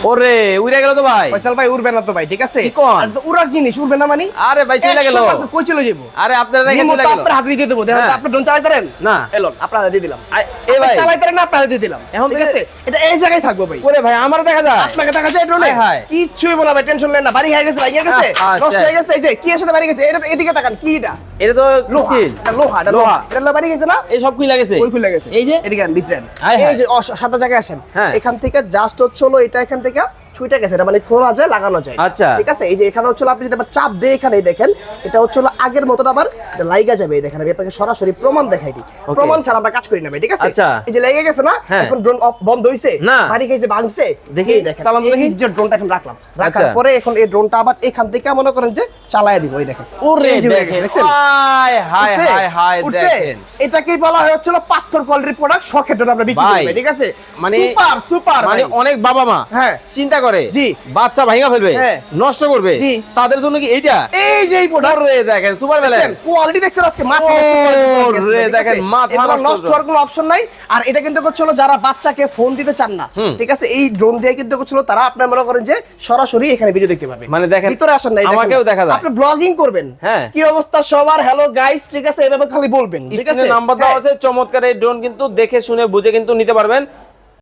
ওরে উড়ে গেল তো ভাই। ফয়সাল ভাই উড়বে না তো ভাই, ঠিক আছে? কি কোন? আর তো উড়ার জিনিস উড়বে না মানে? আরে ভাই চলে গেল। 100% কই চলে যাবো? আরে আপনারা রেখে রিমোট চলে তো গেল। আপনার হাতে দিয়ে দেবো, দেখেন তো হ্যাঁ। আপনি ড্রোন চালাতে পারেন? না। এলন আপনার হাতে দিয়ে দিলাম। এ ভাই চালাতে পারেন না, আপনার হাতে দিয়ে দিলাম। এখন ঠিক থেকে- আছে? এটা এই জায়গায় থাকবো ভাই। ওরে ভাই আমার দেখা যায়। আপনাকে দেখা যায় ড্রোনে? হায় হায়। কিচ্ছুই বলা ভাই, টেনশন নেন না। বাড়ি হয়ে গেছে, ভাইয়া গেছে, হ্যাঁ, নষ্ট শেষ। হয়ে গেছে। এই যে কি এর সাথে বাড়ি গেছে, এটা এদিকে তাকান, কি এটা? এটা তো লোহা, স্টিল। এটা লোহা, এটা লোহা। লোহা। এটা বাড়ি গেছে না? এই সব খুলে গেছে। ওই খুলে গেছে। এই যে এদিকে আন, ভিতরে আন। হায় হায়। এই যে সাদা জায়গায় আসেন। হ্যাঁ। এখান থেকে জাস্ট হচ্ছে হলো এটা, এখান থেকে ছুঁইটা গেছে, এটা মানে খোলা যায়, লাগানো যায়। আচ্ছা। ঠিক আছে? এই যে এখানে হচ্ছে হলো আপনি যদি আবার চাপ দিয়ে এখানে দেখেন, এটা হচ্ছে হলো আগের মতন আবার এটা লাইগা যাবে। এই দেখেন আমি আপনাকে সরাসরি প্রমাণ দেখাই দিই। প্রমাণ ছাড়া আমরা কাজ করি না ভাই, ঠিক আছে? আচ্ছা। এই যে লেগে গেছে না, হ্যাঁ। এখন ড্রোন বন্ধ হইছে, না। বাড়ি গেছে, ভাঙছে। দেখি, এই দেখেন, চালান তো দেখি। এই যে ড্রোনটা এখন রাখলাম, রাখার আচ্ছা। পরে এখন এই ড্রোনটা আবার এখান থেকে মনে করেন যে চালায় দিব। এই দেখেন, ওরে এই যে হয়ে দেখেন। গেছে, দেখছেন? হায় হায় উঠছে? হায় হায় উঠছে? দেখেন। এটাকেই বলা হয় হচ্ছে হলো পাথর কোয়ালিটির প্রোডাক্ট, শখের জন্য আমরা বিক্রি ভাই, করি, ঠিক আছে? মানে সুপার সুপার মানে অনেক বাবা মা হ্যাঁ। চিন্তা করে জি। বাচ্চা ভাঙা ফেলবে, হ্যাঁ। নষ্ট করবে, জি। তাদের জন্য কি এইটা? এই যে এই প্রোডাক্ট ওরে দেখেন সুপার ব্যালেন্স। কোয়ালিটি দেখছেন আজকে মাথা নষ্ট ওরে দেখেন, মাথা নষ্ট নষ্ট হওয়ার কোনো অপশন নাই। আর এটা কিন্তু হচ্ছে হলো যারা বাচ্চাকে ফোন দিতে চান না, ঠিক আছে, এই ড্রোন দিয়ে কিন্তু হচ্ছে হলো তারা আপনার মনে করেন যে সরাসরি এখানে ভিডিও দেখতে পাবে। মানে দেখেন, ভিতরে আসেন না, এই দেখেন। আমাকেও দেখা যায়। আপনি ব্লগিং করবেন, হ্যাঁ। কি অবস্থা সবার, হ্যালো গাইস, ঠিক আছে, এভাবে খালি বলবেন, ঠিক আছে? স্ক্রিনে নাম্বার দেওয়া হ্যাঁ। আছে। চমৎকার এই ড্রোন কিন্তু দেখে শুনে বুঝে কিন্তু নিতে পারবেন।